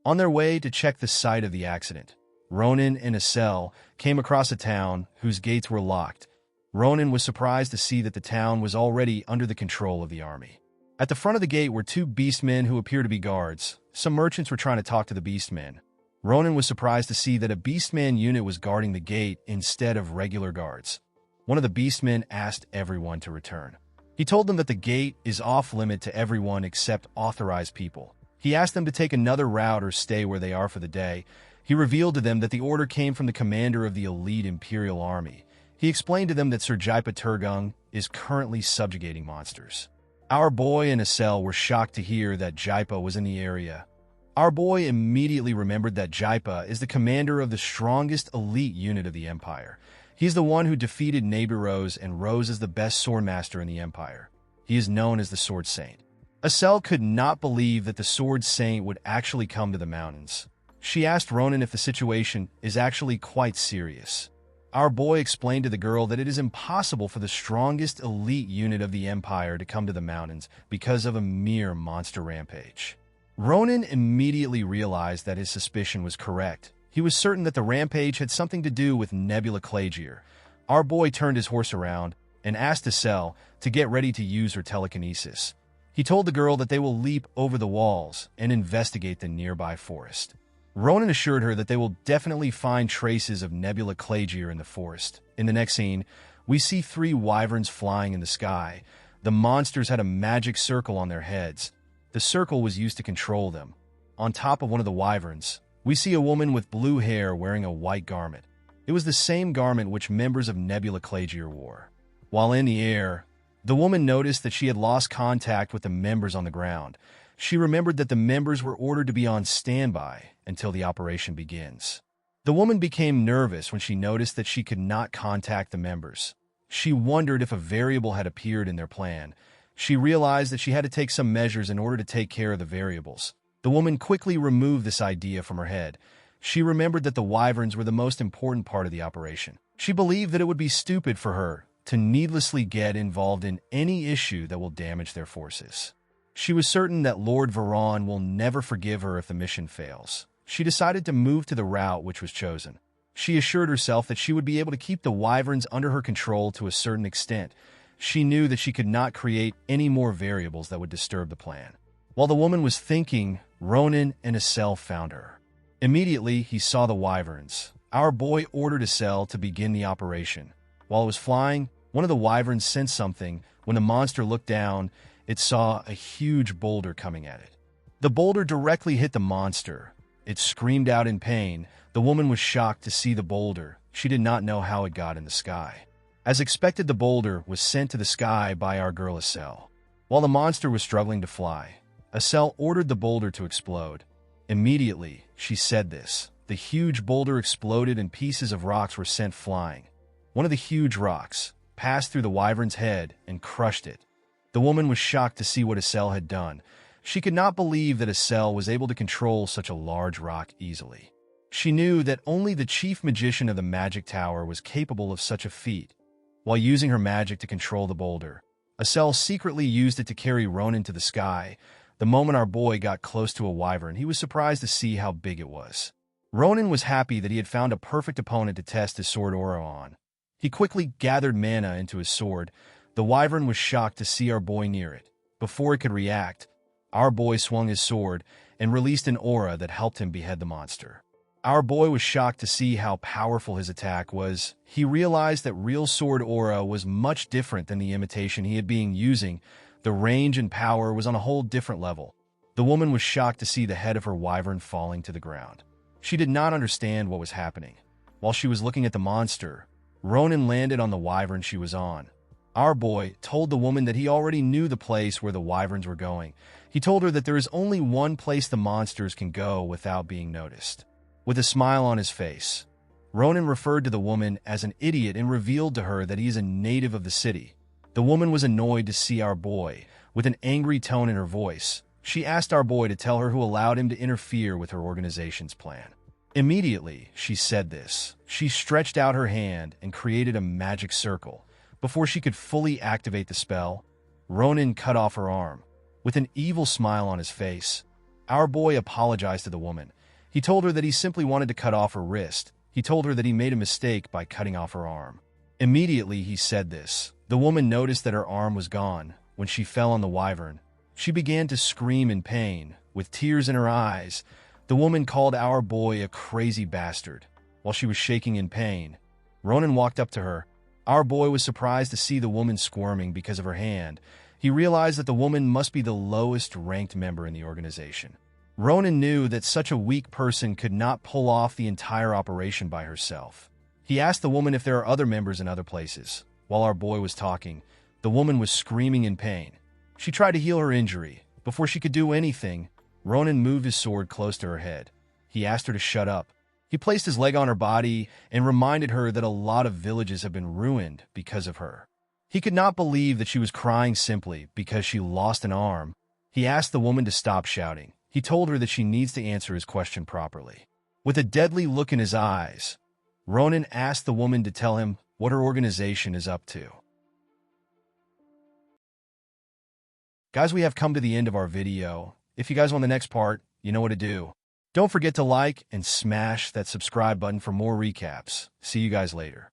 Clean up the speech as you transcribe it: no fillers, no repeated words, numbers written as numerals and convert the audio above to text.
On their way to check the site of the accident, Ronan and Asel came across a town whose gates were locked. Ronan was surprised to see that the town was already under the control of the army. At the front of the gate were two beastmen who appeared to be guards. Some merchants were trying to talk to the beastmen. Ronan was surprised to see that a beastman unit was guarding the gate instead of regular guards. One of the beastmen asked everyone to return. He told them that the gate is off-limit to everyone except authorized people. He asked them to take another route or stay where they are for the day. He revealed to them that the order came from the commander of the elite Imperial Army. He explained to them that Sir Jaipa Turgung is currently subjugating monsters. Our boy and Asel were shocked to hear that Jaipa was in the area. Our boy immediately remembered that Jaipa is the commander of the strongest elite unit of the Empire. He's the one who defeated Neighbor Rose, and Rose is the best swordmaster in the Empire. He is known as the Sword Saint. Asel could not believe that the Sword Saint would actually come to the mountains. She asked Ronan if the situation is actually quite serious. Our boy explained to the girl that it is impossible for the strongest elite unit of the Empire to come to the mountains because of a mere monster rampage. Ronan immediately realized that his suspicion was correct. He was certain that the rampage had something to do with Nebula Clagier. Our boy turned his horse around and asked Asel to get ready to use her telekinesis. He told the girl that they will leap over the walls and investigate the nearby forest. Ronan assured her that they will definitely find traces of Nebula Clagier in the forest. In the next scene, we see 3 wyverns flying in the sky. The monsters had a magic circle on their heads. The circle was used to control them. On top of one of the wyverns, we see a woman with blue hair wearing a white garment. It was the same garment which members of Nebula Clagier wore. While in the air, the woman noticed that she had lost contact with the members on the ground. She remembered that the members were ordered to be on standby until the operation begins. The woman became nervous when she noticed that she could not contact the members. She wondered if a variable had appeared in their plan. She realized that she had to take some measures in order to take care of the variables. The woman quickly removed this idea from her head. She remembered that the wyverns were the most important part of the operation. She believed that it would be stupid for her to needlessly get involved in any issue that will damage their forces. She was certain that Lord Veron will never forgive her if the mission fails. She decided to move to the route which was chosen. She assured herself that she would be able to keep the wyverns under her control to a certain extent. She knew that she could not create any more variables that would disturb the plan. While the woman was thinking, Ronan and Asel found her. Immediately, he saw the wyverns. Our boy ordered Asel to begin the operation. While it was flying, one of the wyverns sensed something. When the monster looked down, it saw a huge boulder coming at it. The boulder directly hit the monster. It screamed out in pain. The woman was shocked to see the boulder. She did not know how it got in the sky. As expected, the boulder was sent to the sky by our girl Asel. While the monster was struggling to fly, Asel ordered the boulder to explode. Immediately, she said this. The huge boulder exploded and pieces of rocks were sent flying. One of the huge rocks passed through the wyvern's head and crushed it. The woman was shocked to see what Asel had done. She could not believe that Asel was able to control such a large rock easily. She knew that only the chief magician of the magic tower was capable of such a feat. While using her magic to control the boulder, Asel secretly used it to carry Ronan to the sky. The moment our boy got close to a wyvern, he was surprised to see how big it was. Ronan was happy that he had found a perfect opponent to test his sword aura on. He quickly gathered mana into his sword. The wyvern was shocked to see our boy near it. Before it could react, our boy swung his sword and released an aura that helped him behead the monster. Our boy was shocked to see how powerful his attack was. He realized that real sword aura was much different than the imitation he had been using. The range and power was on a whole different level. The woman was shocked to see the head of her wyvern falling to the ground. She did not understand what was happening. While she was looking at the monster, Ronan landed on the wyvern she was on. Our boy told the woman that he already knew the place where the wyverns were going. He told her that there is only one place the monsters can go without being noticed. With a smile on his face, Ronan referred to the woman as an idiot and revealed to her that he is a native of the city. The woman was annoyed to see our boy. With an angry tone in her voice, she asked our boy to tell her who allowed him to interfere with her organization's plan. Immediately, she said this. She stretched out her hand and created a magic circle. Before she could fully activate the spell, Ronan cut off her arm. With an evil smile on his face, Our boy apologized to the woman. He told her that he simply wanted to cut off her wrist. He told her that he made a mistake by cutting off her arm. Immediately he said this, the woman noticed that her arm was gone. When she fell on the wyvern, she began to scream in pain, with tears in her eyes. The woman called our boy a crazy bastard. While she was shaking in pain, Ronan walked up to her. Our boy was surprised to see the woman squirming because of her hand. He realized that the woman must be the lowest-ranked member in the organization. Ronan knew that such a weak person could not pull off the entire operation by herself. He asked the woman if there are other members in other places. While our boy was talking, the woman was screaming in pain. She tried to heal her injury. Before she could do anything, Ronan moved his sword close to her head. He asked her to shut up. He placed his leg on her body and reminded her that a lot of villages have been ruined because of her. He could not believe that she was crying simply because she lost an arm. He asked the woman to stop shouting. He told her that she needs to answer his question properly. With a deadly look in his eyes, Ronan asked the woman to tell him what her organization is up to. Guys, we have come to the end of our video. If you guys want the next part, you know what to do. Don't forget to like and smash that subscribe button for more recaps. See you guys later.